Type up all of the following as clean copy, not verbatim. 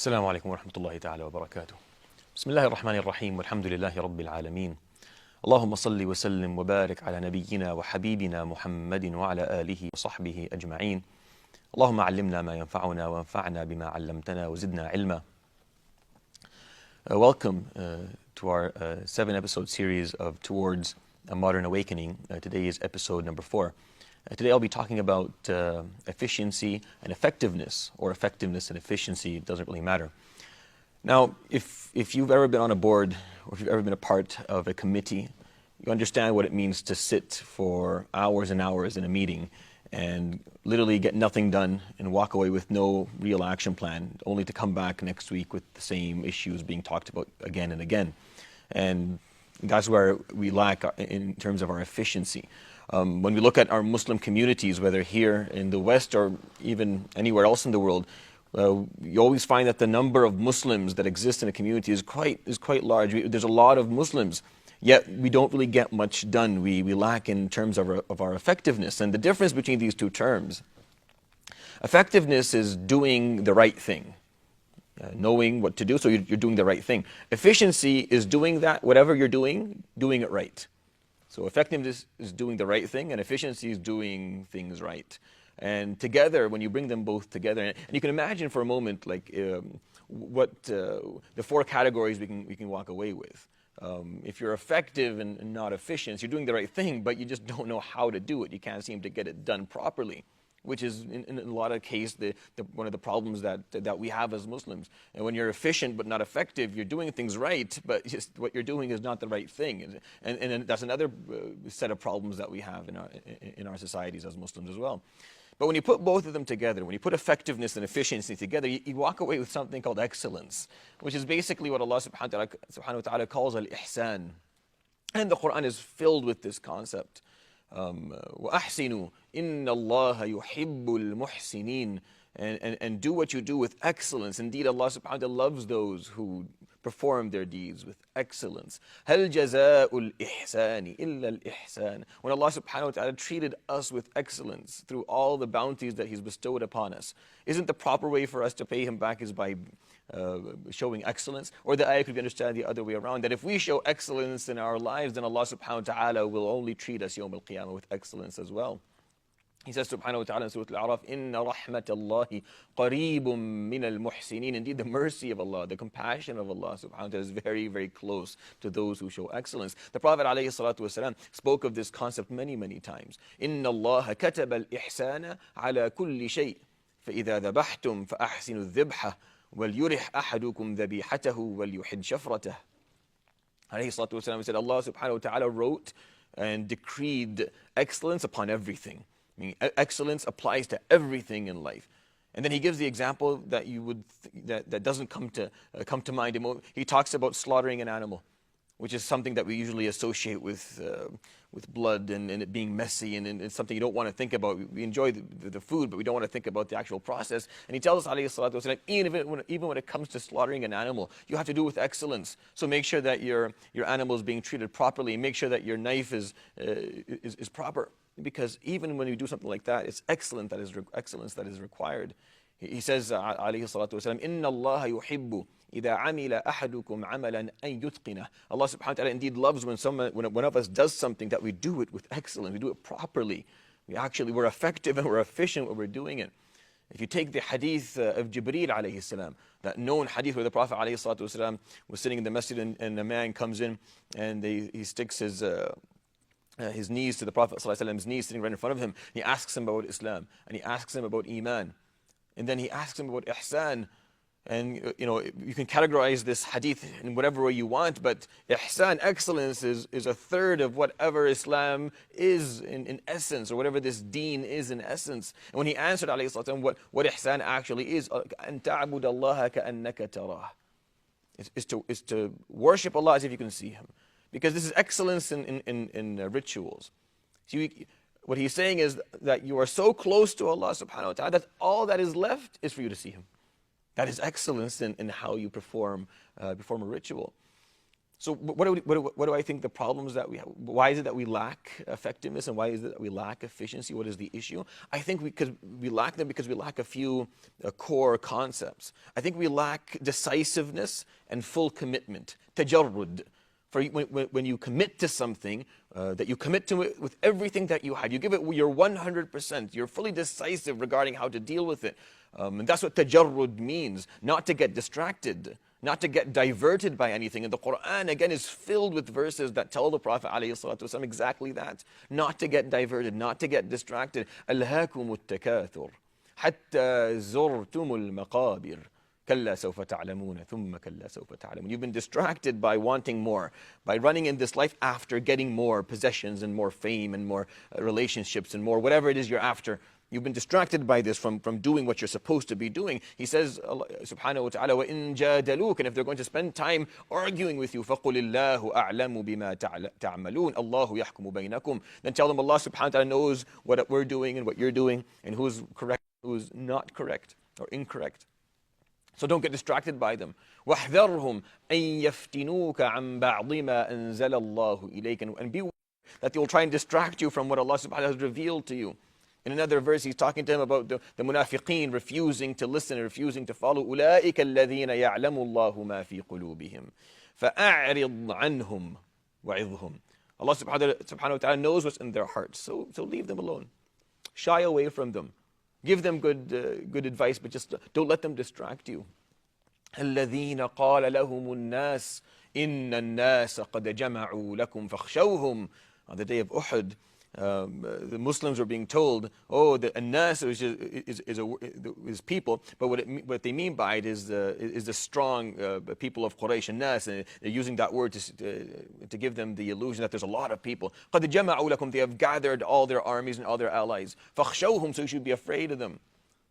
السلام عليكم ورحمة الله تعالى وبركاته. بسم الله الرحمن الرحيم والحمد لله رب العالمين. اللهم صل وسلم وبارك على نبينا وحبيبنا محمد وعلى آله وصحبه أجمعين. اللهم علمنا ما ينفعنا وانفعنا بما علمتنا وزدنا علما. Welcome to our 7-episode series of Towards a Modern Awakening. Today is episode number 4. Today I'll be talking about efficiency and effectiveness, or effectiveness and efficiency. It doesn't really matter. Now, if you've ever been on a board, or if you've ever been a part of a committee, you understand what it means to sit for hours and hours in a meeting and literally get nothing done and walk away with no real action plan, only to come back next week with the same issues being talked about again and again. And that's where we lack in terms of our efficiency. When we look at our Muslim communities, whether here in the West or even anywhere else in the world, you always find that the number of Muslims that exist in a community is quite large. There's a lot of Muslims, yet we don't really get much done. We lack in terms of our effectiveness. And the difference between these two terms, effectiveness is doing the right thing, knowing what to do, so you're doing the right thing. Efficiency is doing that, whatever you're doing it right. So effectiveness is doing the right thing, and efficiency is doing things right. And together, when you bring them both together, and you can imagine for a moment, like what the 4 categories we can walk away with. If you're effective and not efficient, you're doing the right thing, but you just don't know how to do it. You can't seem to get it done properly, which is in a lot of cases one of the problems that we have as Muslims. And when you're efficient but not effective, you're doing things right, but just what you're doing is not the right thing. And that's another set of problems that we have in our societies as Muslims as well. But when you put both of them together, when you put effectiveness and efficiency together, you walk away with something called excellence, which is basically what Allah subhanahu wa ta'ala calls al-ihsan. And the Quran is filled with this concept. وَأَحْسِنُوا إِنَّ اللَّهَ يُحِبُّ الْمُحْسِنِينَ. And do what you do with excellence. Indeed, Allah subhanahu wa ta'ala loves those who perform their deeds with excellence. هَلْ جَزَاءُ الْإِحْسَانِ إِلَّا الْإِحْسَانِ. When Allah subhanahu wa ta'ala treated us with excellence through all the bounties that He's bestowed upon us, isn't the proper way for us to pay Him back is by showing excellence? Or the ayah could be understood the other way around, that if we show excellence in our lives, then Allah subhanahu wa ta'ala will only treat us yawm al-qiyamah with excellence as well. He says subhanahu wa ta'ala in Surah Al-A'raf, إِنَّ رَحْمَةَ اللَّهِ قَرِيبٌ مِّنَ الْمُحْسِنِينَ. Indeed, the mercy of Allah, the compassion of Allah subhanahu wa ta'ala is very, very close to those who show excellence. The Prophet alayhi salatu wasalam spoke of this concept many, many times. إِنَّ اللَّهَ كَتَبَ الْإِحْسَانَ عَلَى كُلِّ شَيْءٍ فَإِذَا ذَبَحْتُمْ فَأَحْسِنُوا الذِّبْحَةَ وَلْيُرِحْ أَحَدُكُمْ ذَبِيحَتَهُ وَلْيُحِدْ شَفْرَتَهُ. Alayhi salatu wasalam said, Allah subhanahu wa ta'ala wrote and decreed excellence upon everything. I mean, excellence applies to everything in life. And then he gives the example that that doesn't come to mind. He talks about slaughtering an animal, which is something that we usually associate with blood and it being messy, and it's something you don't want to think about. We enjoy the food, but we don't want to think about the actual process. And he tells us, alayhi salatu wasalam, even when it comes to slaughtering an animal, you have to do it with excellence. So make sure that your animal is being treated properly. Make sure that your knife is proper. Because even when you do something like that, it's excellence that is required. He says, alayhi salatu wasalam, إِنَّ اللَّهَ يُحِبُّ إِذَا عَمِلَ أَحَدُكُمْ عَمَلًا أَن يُتْقِنَهُ. Allah subhanahu wa ta'ala indeed loves when one of us does something that we do it with excellence, we do it properly. We're effective and we're efficient when we're doing it. If you take the hadith of Jibreel alayhi salam, that known hadith where the Prophet alayhi salatu wasalam was sitting in the masjid and a man comes in and he sticks his knees to the Prophet ﷺ's knees, sitting right in front of him. He asks him about Islam, and he asks him about Iman, and then he asks him about Ihsan. And you can categorize this hadith in whatever way you want, but Ihsan, excellence, is a third of whatever Islam is in essence, or whatever this deen is in essence. And when he answered alayhi salatu wasalam what Ihsan actually is, أَن تَعْبُدَ اللَّهَ كَأَنَّكَ تَرَاهُ, is to worship Allah as if you can see Him. Because this is excellence in rituals. See, what he's saying is that you are so close to Allah subhanahu wa ta'ala that all that is left is for you to see Him. That is excellence in how you perform a ritual. So what do I think the problems that we have? Why is it that we lack effectiveness, and why is it that we lack efficiency? What is the issue? I think because we lack them because we lack a few core concepts. I think we lack decisiveness and full commitment. Tajarrud. For when you commit to something, that you commit to it with everything that you have. You give it your 100%. You're fully decisive regarding how to deal with it. And that's what tajarrud means, not to get distracted, not to get diverted by anything. And the Quran, again, is filled with verses that tell the Prophet ﷺ exactly that. Not to get diverted, not to get distracted. أَلْهَاكُمُ التَّكَاثُرُ حَتَّى زُرْتُمُ الْمَقَابِرِ كَلَّا سَوْفَ تَعْلَمُونَ ثُمَّ كَلَّا سَوْفَ تَعْلَمُونَ. You've been distracted by wanting more, by running in this life after getting more possessions and more fame and more relationships and more whatever it is you're after. You've been distracted by this from doing what you're supposed to be doing. He says, subhanahu wa ta'ala, وَإِن جَادَلُوكَ, and if they're going to spend time arguing with you, فَقُلِ اللَّهُ أَعْلَمُ بِمَا تَعْمَلُونَ اللَّهُ يَحْكُمُ بَيْنَكُمْ. Then tell them Allah subhanahu wa ta'ala knows what we're doing and what you're doing, and who's correct, who's not correct or incorrect. So don't get distracted by them. وَاحْذَرْهُمْ أَن يَفْتِنُوكَ عَن بَعْضِ مَا أَنزَلَ اللَّهُ إِلَيْكَ. And be aware that they will try and distract you from what Allah subhanahu wa ta'ala has revealed to you. In another verse, he's talking to him about the munafiqeen refusing to listen and refusing to follow. أُولَٰئِكَ الَّذِينَ يَعْلَمُ اللَّهُ مَا فِي قُلُوبِهِمْ فَأَعْرِضْ عَنْهُمْ وَعِظْهُمْ. Allah subhanahu wa ta'ala knows what's in their hearts, so leave them alone. Shy away from them. Give them good advice, but just don't let them distract you. الَّذِينَ قَالَ لَهُمُ النَّاسِ إِنَّ النَّاسَ قَدْ جَمَعُوا لَكُمْ فَاخْشَوْهُمْ. On the day of Uhud, the Muslims were being told, the An-Nas is people, but what they mean by it is the strong people of Quraysh, An-Nas, and they're using that word to give them the illusion that there's a lot of people. قَدْ جَمَعُوا لَكُمْ, they have gathered all their armies and all their allies. فَاخْشَوْهُمْ, so you should be afraid of them.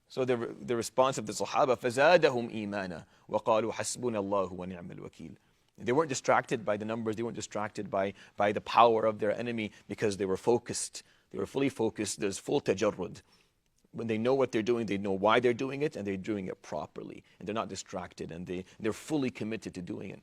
So the response of the Sahaba, فَزَادَهُمْ إِيمَانًا وَقَالُوا حَسْبُنَا اللَّهُ وَنِعْمَ الْوَكِيلُ. They weren't distracted by the numbers. They weren't distracted by the power of their enemy, because they were focused. They were fully focused. There's full tajarrud. When they know what they're doing, they know why they're doing it, and they're doing it properly. And they're not distracted, and they're fully committed to doing it.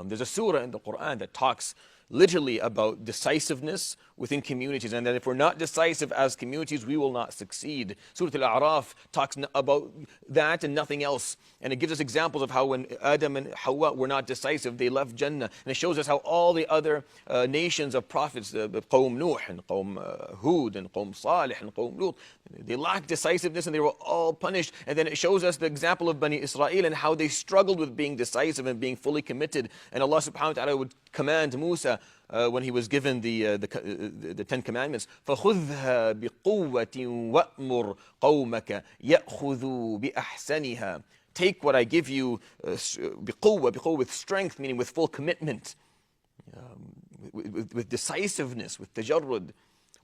There's a surah in the Quran that talks literally about decisiveness within communities, and that if we're not decisive as communities, we will not succeed. Surah Al-A'raf talks about that and nothing else, and it gives us examples of how when Adam and Hawa were not decisive, they left Jannah, and it shows us how all the other nations of prophets, Qawm Nuh and Qawm Hud and Qawm Salih and Qawm Lut, they lacked decisiveness and they were all punished. And then it shows us the example of Bani Israel and how they struggled with being decisive and being fully committed. And Allah subhanahu wa ta'ala would command Musa when he was given the Ten Commandments, فَخُذْهَا بِقُوَّةٍ وَأْمُرْ قَوْمَكَ يَأْخُذُوا بِأَحْسَنِهَا. Take what I give you بِقُوَّة, with strength, meaning with full commitment, with decisiveness, with tajarrud.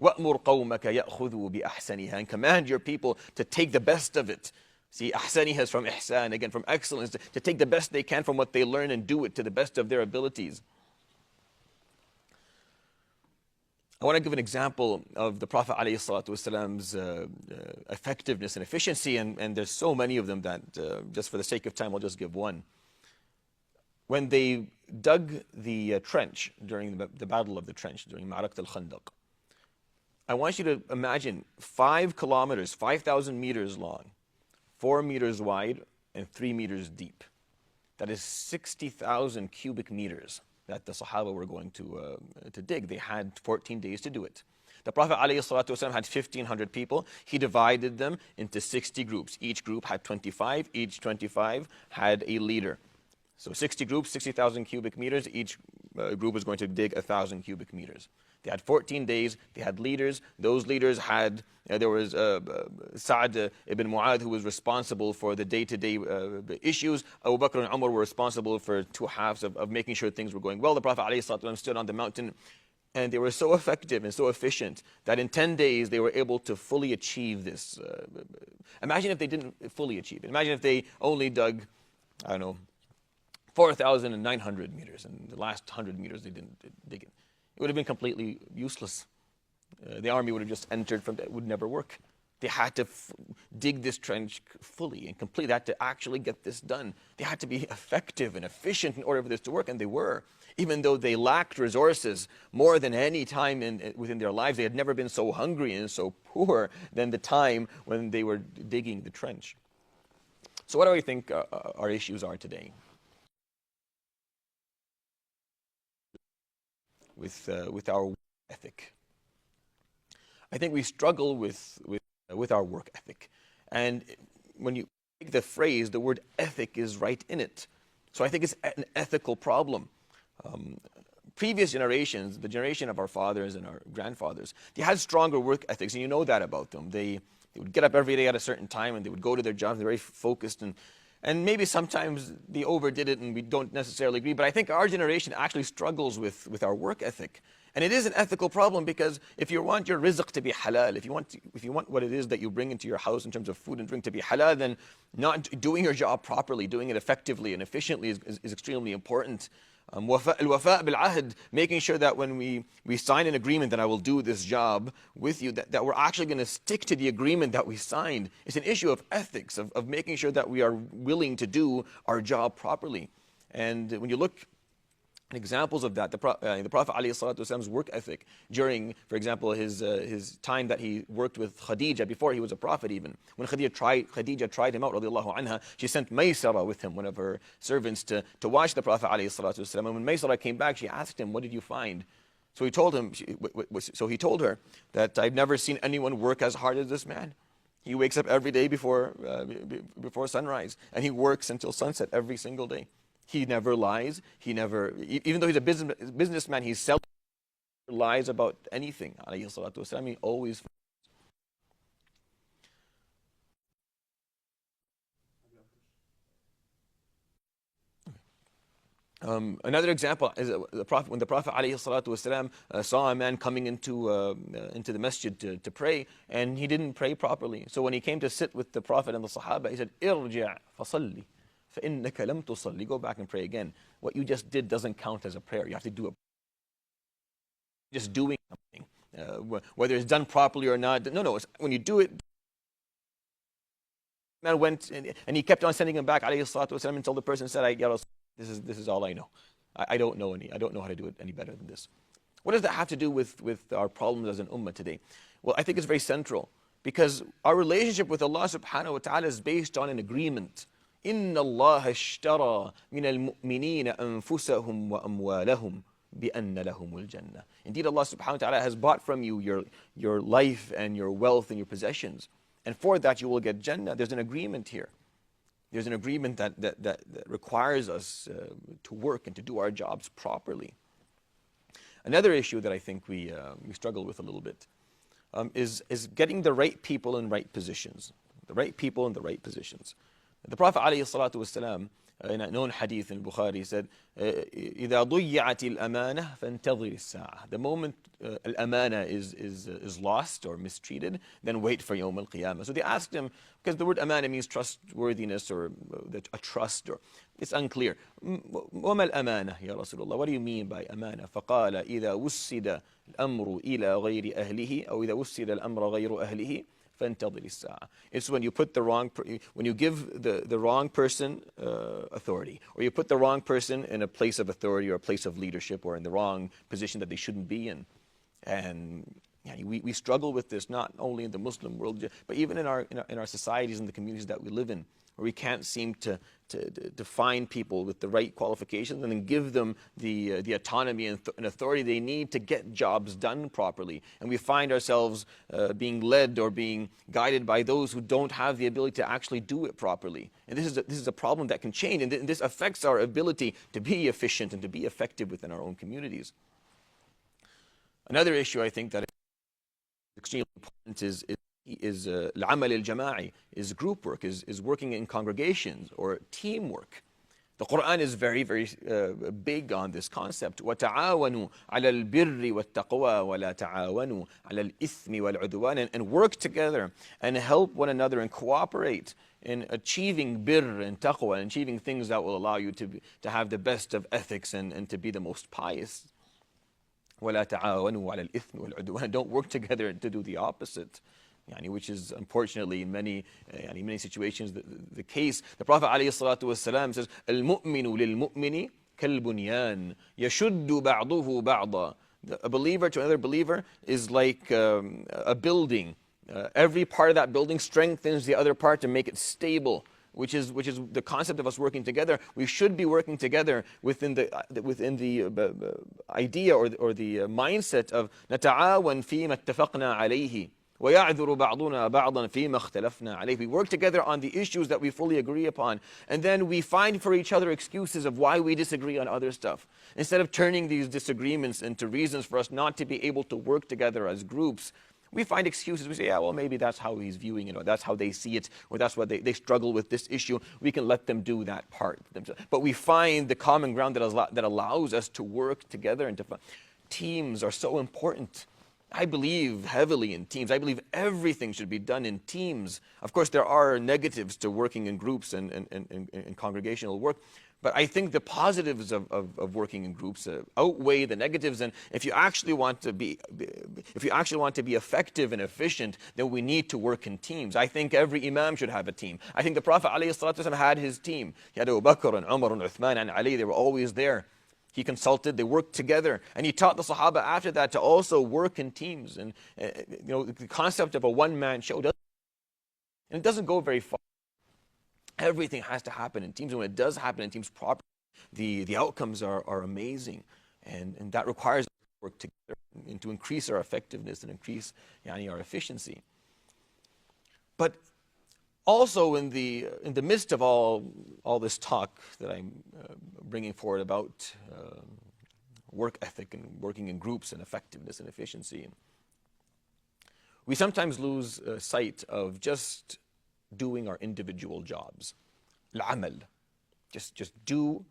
وَأْمُرْ قَوْمَكَ يَأْخُذُوا بِأَحْسَنِهَا. And command your people to take the best of it. See, ahsaniha is from ihsan, again from excellence, to take the best they can from what they learn and do it to the best of their abilities. I want to give an example of the Prophet ﷺ's effectiveness and efficiency, and there's so many of them that just for the sake of time, I'll just give one. When they dug the trench during the Battle of the Trench, during Ma'arak al-Khandaq, I want you to imagine 5 kilometers, 5,000 meters long, 4 meters wide, and 3 meters deep. That is 60,000 cubic meters that the Sahaba were going to dig. They had 14 days to do it. The Prophet ﷺ had 1,500 people. He divided them into 60 groups. Each group had 25. Each 25 had a leader. So 60 groups, 60,000 cubic meters. Each group was going to dig 1,000 cubic meters. They had 14 days. They had leaders. Those leaders had, there was Sa'd ibn Mu'adh, who was responsible for the day-to-day issues. Abu Bakr and Umar were responsible for 2 halves of making sure things were going well. The Prophet ﷺ stood on the mountain, and they were so effective and so efficient that in 10 days they were able to fully achieve this. Imagine if they didn't fully achieve it. Imagine if they only dug, 4,900 meters, and the last 100 meters they didn't dig it. It would have been completely useless. The army would have just entered from that. It would never work. They had to dig this trench fully and complete. They had to actually get this done. They had to be effective and efficient in order for this to work, and they were. Even though they lacked resources more than any time within their lives, they had never been so hungry and so poor than the time when they were digging the trench. So what do I think our issues are today with our work ethic? I think we struggle with our work ethic. And when you take the phrase, the word ethic is right in it. So I think it's an ethical problem. Previous generations, the generation of our fathers and our grandfathers, they had stronger work ethics, and you know that about them. They would get up every day at a certain time, and they would go to their jobs. They're very focused, and maybe sometimes they overdid it, and we don't necessarily agree. But I think our generation actually struggles with our work ethic. And it is an ethical problem, because if you want your rizq to be halal, if you want what it is that you bring into your house in terms of food and drink to be halal, then not doing your job properly, doing it effectively and efficiently is extremely important. Al-wafa' bil-ahd, making sure that when we sign an agreement that I will do this job with you, that we're actually going to stick to the agreement that we signed. It's an issue of ethics, of making sure that we are willing to do our job properly. And when you look examples of that, the Prophet ﷺ's work ethic during, for example, his time that he worked with Khadija before he was a prophet even. When Khadija tried him out, radiallahu anha, she sent Maysara with him, one of her servants, to watch the Prophet ﷺ. And when Maysara came back, she asked him, "What did you find?" So he told her that, "I've never seen anyone work as hard as this man. He wakes up every day before sunrise, and he works until sunset every single day. He never lies. He never, even though he's a businessman, he seldom lies about anything. Alayhi salatu wasalam, he always." Another example is when the Prophet ﷺ saw a man coming into the masjid to pray, and he didn't pray properly. So when he came to sit with the Prophet and the Sahaba, he said, "Irji' fasalli. فَإِنَّكَ لَمْ تُصَلِّ." Go back and pray again. What you just did doesn't count as a prayer. You have to do it. Just doing something, whether it's done properly or not. No. When you do it, man went and he kept on sending him back, alayhi salatu wasalam, until the person said, "Ya Rasul, this is all I know. I don't know how to do it any better than this." What does that have to do with our problems as an ummah today? Well, I think it's very central, because our relationship with Allah subhanahu wa ta'ala is based on an agreement. إِنَّ اللَّهَ اشْتَرَى مِنَ الْمُؤْمِنِينَ أَنفُسَهُمْ وَأَمْوَالَهُم بِأَنَّ لَهُمُ الْجَنَّةِ. Indeed, Allah subhanahu wa ta'ala has bought from you your life and your wealth and your possessions. And for that you will get Jannah. There's an agreement here. There's an agreement that requires us to work and to do our jobs properly. Another issue that I think we struggle with a little bit is getting the right people in right positions. The right people in the right positions. The Prophet ﷺ, in a known hadith in Bukhari, said, إِذَا ضُيِّعَتِ الْأَمَانَةِ فَانْتَظِرِ السَّاعَةِ. The moment al-amana is lost or mistreated, then wait for Yawm al-Qiyamah. So they asked him, because the word amana means trustworthiness or a trust, or it's unclear. وَمَا الْأَمَانَةِ يَا رَسُولَ اللَّهِ? What do you mean by amana? فَقَالَ إِذَا وُسِّدَ الْأَمْرُ إِلَى غَيْرِ أَهْلِهِ أو إِذَا وُسِّدَ الْأَمْرَ غَيْرُ أَهْلِهِ. It's when you put when you give the wrong person authority, or you put the wrong person in a place of authority or a place of leadership, or in the wrong position that they shouldn't be in. And we struggle with this not only in the Muslim world, but even in our societies and the communities that we live in, where we can't seem to find people with the right qualifications and then give them the autonomy and authority they need to get jobs done properly. And we find ourselves being led or being guided by those who don't have the ability to actually do it properly. And this is a problem that can change, and this affects our ability to be efficient and to be effective within our own communities. Another issue I think that is extremely important is al-amal al-jama'i, is group work, is working in congregations or teamwork. The Quran is very, very big on this concept. وَتَعَاوَنُوا عَلَى الْبِرِّ وَالتَّقْوَى وَلَا تَعَاوَنُوا عَلَى الْإِثْمِ وَالْعُدْوَانِ, and work together and help one another and cooperate in achieving birr and taqwa, and achieving things that will allow you to have the best of ethics and to be the most pious. وَلَا تَعَاوَنُوا عَلَى الْإِثْمِ وَالْعُدْوَانِ. Don't work together to do the opposite. which is unfortunately in many situations the case. The Prophet ﷺ says, "Al-mu'minu lil-mu'mini kal-bunyan yashuddu ba'duhu ba'da." A believer to another believer is like a building. Every part of that building strengthens the other part to make it stable, which is the concept of us working together. We should be working together within the idea or the mindset of نتعاون فيما اتفقنا عليه ويعذر بعضنا بعضا فيما اختلفنا عليه. We work together on the issues that we fully agree upon, and then we find for each other excuses of why we disagree on other stuff. Instead of turning these disagreements into reasons for us not to be able to work together as groups, we find excuses. We say, yeah, well, maybe that's how he's viewing it, or that's how they see it, or that's what they struggle with this issue. We can let them do that part. But we find the common ground that allows us to work together. And teams are so important. I believe heavily in teams. I believe everything should be done in teams. Of course, there are negatives to working in groups and congregational work. But I think the positives of working in groups outweigh the negatives. And if you actually want to be effective and efficient, then we need to work in teams. I think every imam should have a team. I think the Prophet ﷺ had his team. He had Abu Bakr and Umar and Uthman and Ali. They were always there. He consulted, they worked together, and he taught the Sahaba after that to also work in teams. And the concept of a one-man show doesn't go very far. Everything has to happen in teams, and when it does happen in teams properly, the outcomes are amazing, and that requires us to work together and to increase our effectiveness and increase our efficiency. But also in the midst of all this talk that I'm bringing forward about work ethic and working in groups and effectiveness and efficiency, we sometimes lose sight of just doing our individual jobs. Al-amal. Just do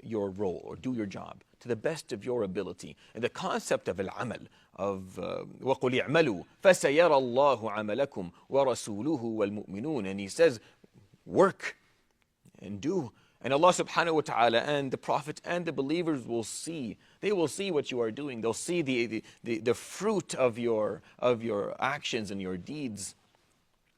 your role or do your job to the best of your ability. And the concept of al-amal, of وَقُلْ اعْمَلُوا فَسَيَرَى اللَّهُ عَمَلَكُمْ وَرَسُولُهُ وَالْمُؤْمِنُونَ. And he says, work and do. And Allah subhanahu wa ta'ala and the Prophet and the believers will see. They will see what you are doing. They'll see the fruit of your actions and your deeds.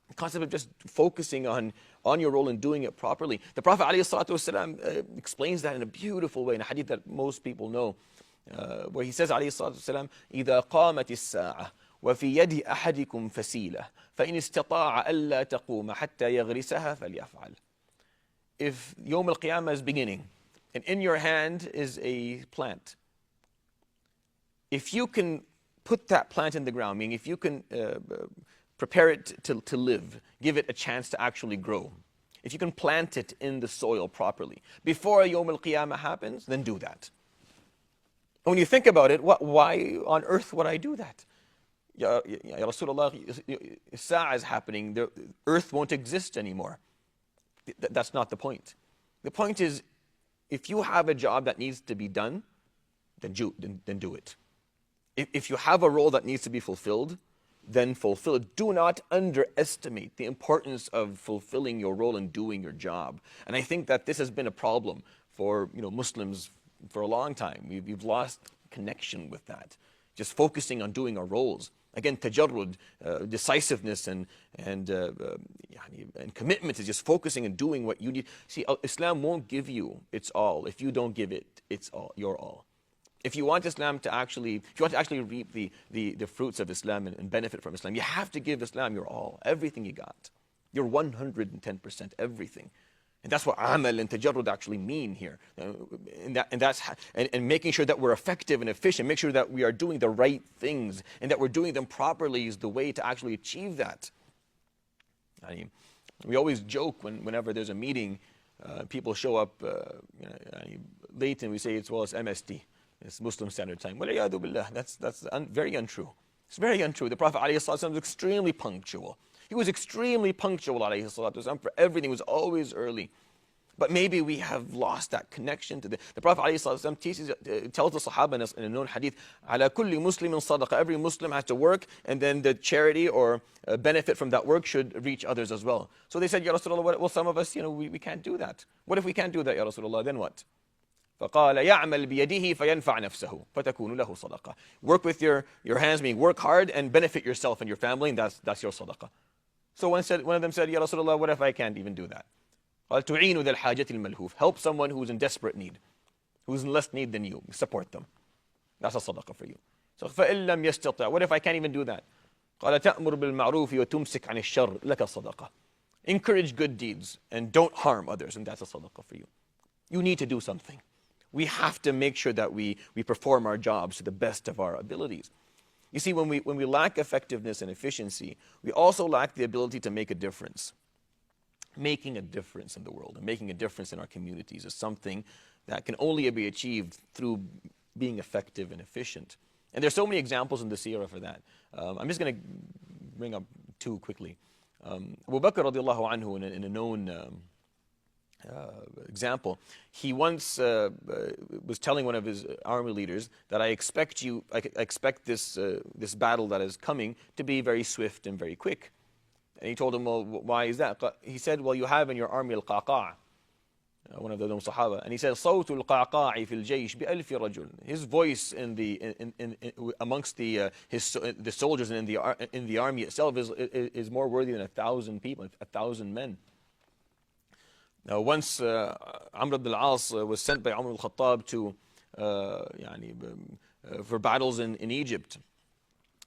The concept of just focusing on your role and doing it properly. The Prophet ﷺ explains that in a beautiful way in a hadith that most people know, where he says ﷺ, إِذَا قَامَتِ السَّاعَةِ وَفِي يَدِ أَحَدِكُمْ فَسِيلَةٌ فَإِنِ اسْتَطَاعَ أَلَّا تَقُومَ حَتَّى يَغْرِسَهَا فَلْيَفْعَلْ. If Yawm al-Qiyamah is beginning, and in your hand is a plant, if you can put that plant in the ground, meaning if you can prepare it to live, give it a chance to actually grow, if you can plant it in the soil properly, before Yawm al-Qiyamah happens, then do that. When you think about it, why on earth would I do that? Ya Rasulullah, Sa'a is happening, the earth won't exist anymore. That's not the point. The point is, if you have a job that needs to be done, then do it. If you have a role that needs to be fulfilled, then fulfill it. Do not underestimate the importance of fulfilling your role and doing your job. And I think that this has been a problem for Muslims for a long time. We've lost connection with that. Just focusing on doing our roles. Again, tajarrud, decisiveness and commitment is just focusing and doing what you need. See, Islam won't give you its all if you don't give it your all. If you want Islam to actually, reap the fruits of Islam and benefit from Islam, you have to give Islam your all, everything you got. Your 110%, everything. And that's what amal and tajarrud actually mean here. And making sure that we're effective and efficient, make sure that we are doing the right things and that we're doing them properly is the way to actually achieve that. I mean, we always joke whenever there's a meeting, people show up late and we say it's MST. It's Muslim Standard Time. That's very untrue. It's very untrue. The Prophet ﷺ was extremely punctual. He was extremely punctual ﷺ for everything. He was always early. But maybe we have lost that connection to the Prophet ﷺ tells the Sahaba in a known hadith, على كل مسلم صدقة. Every Muslim has to work, and then the charity or benefit from that work should reach others as well. So they said, Ya Rasulullah, well, some of us, we can't do that. What if we can't do that, Ya Rasulullah? Then what? فقال يعمل بيده فينفع نفسه فتكون له صدقة. Work with your hands, meaning work hard and benefit yourself and your family, and that's your sadaqah. So one of them said, Ya Rasulullah, what if I can't even do that? قال تعين ذا الحاجة الملهوف. Help someone who's in desperate need, who's in less need than you. Support them. That's a sadaqah for you. So فإن لم يستطع. What if I can't even do that? قال تأمر بالمعروف وتمسك عن الشر لك الصدقة. Encourage good deeds and don't harm others, and that's a sadaqah for you. You need to do something. We have to make sure that we perform our jobs to the best of our abilities. You see, when we lack effectiveness and efficiency, we also lack the ability to make a difference. Making a difference in the world and making a difference in our communities is something that can only be achieved through being effective and efficient. And there's so many examples in the seerah for that. I'm just going to bring up two quickly. Abu Bakr radiallahu anhu, in a known example, he once was telling one of his army leaders that I expect this battle that is coming to be very swift and very quick. And he told him, well, why is that? He said, well, you have in your army al-qaqa', one of the known Sahaba, and he said, صوت القعقاع في الجيش بألف رجل. His voice amongst the soldiers and in the army itself is more worthy than 1,000 people, 1,000 men. Now, once Amr ibn al-As was sent by Umar al-Khattab to for battles in Egypt,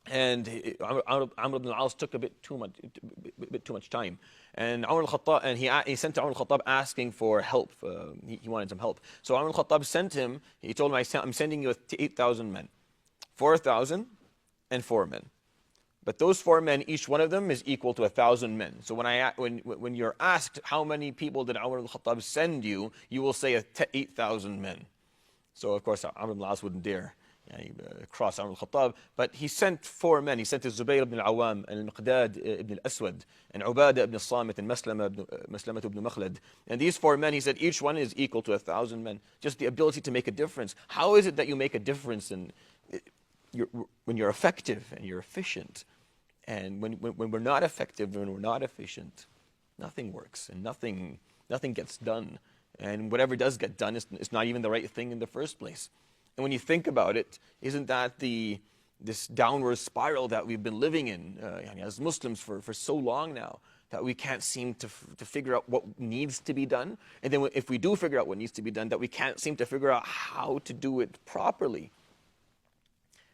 and Amr ibn al-As took a bit too much time, and Umar al-Khattab, and he sent to Umar al-Khattab asking for help. He wanted some help, so Umar al-Khattab sent him. He told him, "I'm sending you 8,000 men, 4,000 and 4 men." But those 4 men, each one of them is equal to 1,000 men. So when you're asked how many people did Umar al-Khattab send you, you will say 8,000 men. So of course Amr ibn al-As wouldn't dare cross Umar al-Khattab, but he sent 4 men. He sent Zubayr ibn al-Awwam and al-Miqdad ibn al-Aswad and Ubadah ibn al-Samit and Maslama ibn Makhlad. And these 4 men, he said, each one is equal to 1,000 men. Just the ability to make a difference. How is it that you make a difference when you're effective and you're efficient? And when we're not effective and we're not efficient, nothing works and nothing gets done. And whatever does get done is not even the right thing in the first place. And when you think about it, isn't that this downward spiral that we've been living in as Muslims for so long now, that we can't seem to figure out what needs to be done? And then if we do figure out what needs to be done, that we can't seem to figure out how to do it properly.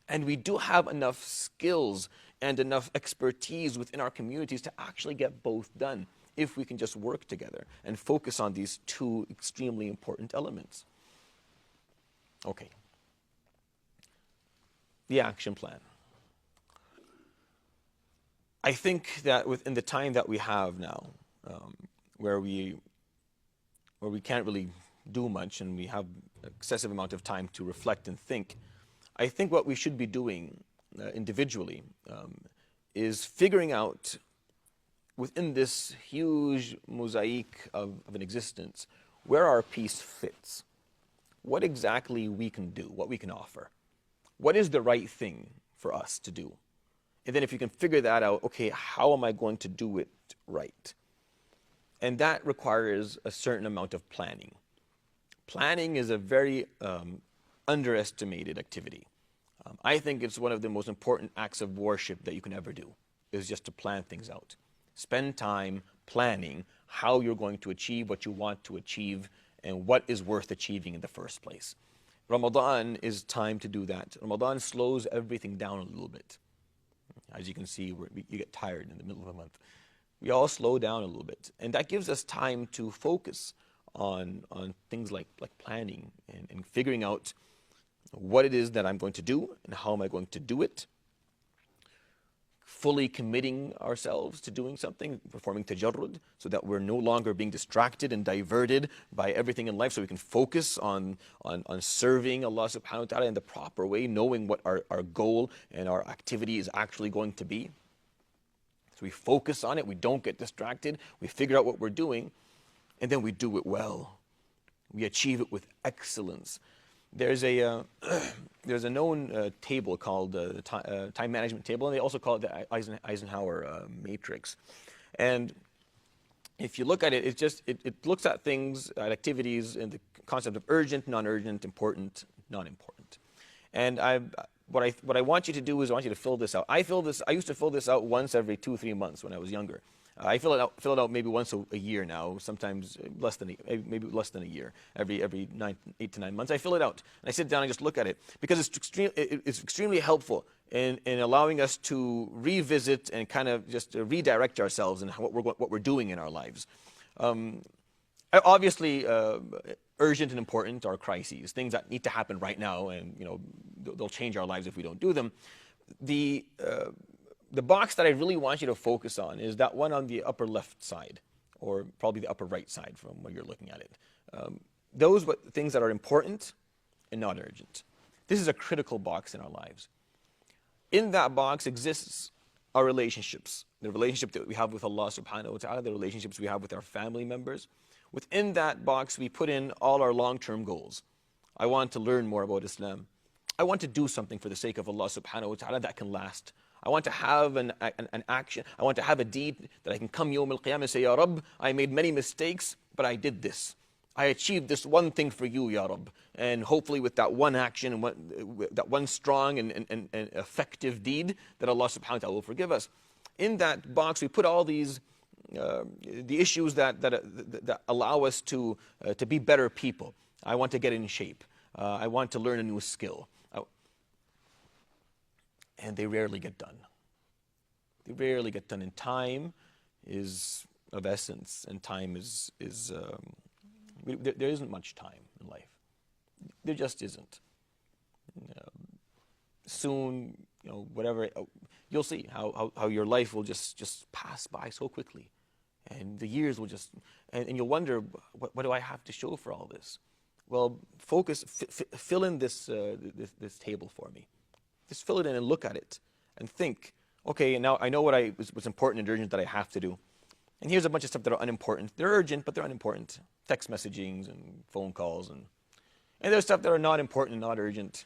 And we do have enough skills and enough expertise within our communities to actually get both done, if we can just work together and focus on these 2 extremely important elements. Okay. The action plan. I think that within the time that we have now, where we can't really do much and we have an excessive amount of time to reflect and think, I think what we should be doing individually is figuring out within this huge mosaic of an existence where our piece fits, what exactly we can do, what we can offer, what is the right thing for us to do. And then if you can figure that out, okay, how am I going to do it right? And that requires a certain amount of planning. Planning is a very underestimated activity. I think it's one of the most important acts of worship that you can ever do, is just to plan things out. Spend time planning how you're going to achieve what you want to achieve and what is worth achieving in the first place. Ramadan is time to do that. Ramadan slows everything down a little bit. As you can see, you get tired in the middle of a month. We all slow down a little bit. And that gives us time to focus on things like planning and figuring out what it is that I'm going to do and how am I going to do it. Fully committing ourselves to doing something, performing tajarrud, so that we're no longer being distracted and diverted by everything in life, so we can focus on serving Allah subhanahu wa ta'ala in the proper way, knowing what our goal and our activity is actually going to be. So we focus on it, we don't get distracted, we figure out what we're doing, and then we do it well. We achieve it with excellence. There's a known table called the time management table, and they also call it the Eisenhower matrix. And if you look at it, it looks at things, at activities, and the concept of urgent, non-urgent, important, non-important. And what I want you to do is I want you to fill this out. I used to fill this out once every 2-3 months when I was younger. I fill it out maybe once a year now, sometimes maybe less than a year. Every 8 to 9 months, I fill it out and I sit down and just look at it because it's extremely helpful in allowing us to revisit and kind of just redirect ourselves and what we're doing in our lives. Obviously, urgent and important are crises, things that need to happen right now, and they'll change our lives if we don't do them. The box that I really want you to focus on is that one on the upper left side, or probably the upper right side from where you're looking at it. Those things that are important and not urgent. This is a critical box in our lives. In that box exists our relationships, the relationship that we have with Allah subhanahu wa ta'ala, the relationships we have with our family members. Within that box, we put in all our long-term goals. I want to learn more about Islam. I want to do something for the sake of Allah subhanahu wa ta'ala that can last. I want to have an action. I want to have a deed that I can come Yawm al-Qiyamah and say, Ya Rabb, I made many mistakes, but I did this. I achieved this one thing for you, Ya Rabb. And hopefully with that one action, and that one strong and effective deed, that Allah subhanahu wa ta'ala will forgive us. In that box, we put all these, the issues that allow us to be better people. I want to get in shape. I want to learn a new skill. And they rarely get done. They rarely get done. And time is of essence, and time there isn't much time in life. There just isn't. Soon, whatever, you'll see how your life will just pass by so quickly. And the years will and you'll wonder, what do I have to show for all this? Well, fill in this table for me. Just fill it in and look at it and think, okay, now I know what's important and urgent that I have to do. And here's a bunch of stuff that are unimportant. They're urgent, but they're unimportant. Text messagings and phone calls. And there's stuff that are not important and not urgent.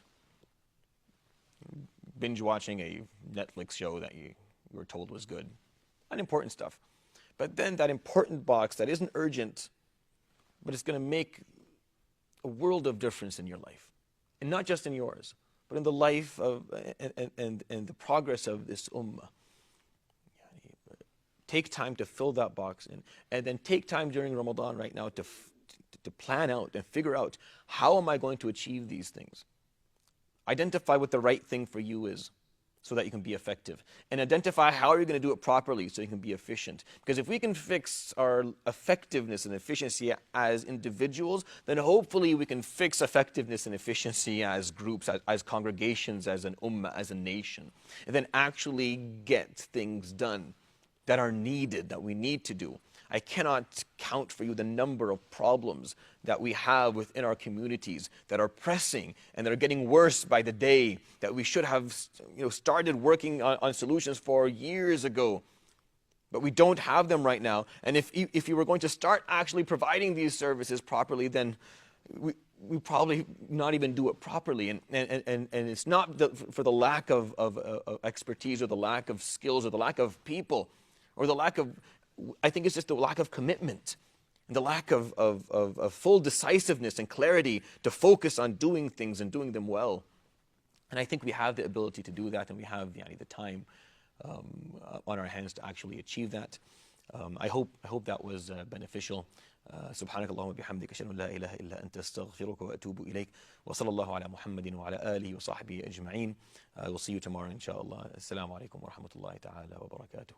Binge watching a Netflix show that you were told was good. Unimportant stuff. But then that important box that isn't urgent, but it's going to make a world of difference in your life. And not just in yours, but in the life of and the progress of this ummah. Take time to fill that box in, and then take time during Ramadan right now to plan out and figure out, how am I going to achieve these things? Identify what the right thing for you is so that you can be effective. And identify how are you going to do it properly so you can be efficient. Because if we can fix our effectiveness and efficiency as individuals, then hopefully we can fix effectiveness and efficiency as groups, as congregations, as an ummah, as a nation. And then actually get things done that are needed, that we need to do. I cannot count for you the number of problems that we have within our communities that are pressing and that are getting worse by the day, that we should have started working on solutions for years ago. But we don't have them right now. And if you were going to start actually providing these services properly, then we probably not even do it properly. And it's not for the lack of expertise or the lack of skills or the lack of people or the lack of, I think it's just the lack of commitment and the lack of full decisiveness and clarity to focus on doing things and doing them well. And I think we have the ability to do that, and we have the time on our hands to actually achieve that. I hope that was beneficial. سبحانك اللهم وبحمدك أشهد أن لا إله إلا أنت أستغفرك وأتوب إليك وصلى الله على محمد وعلى آله وصحبه أجمعين. We'll see you tomorrow inshallah. Assalamu alaikum wa rahmatullahi ta'ala wa barakatuh.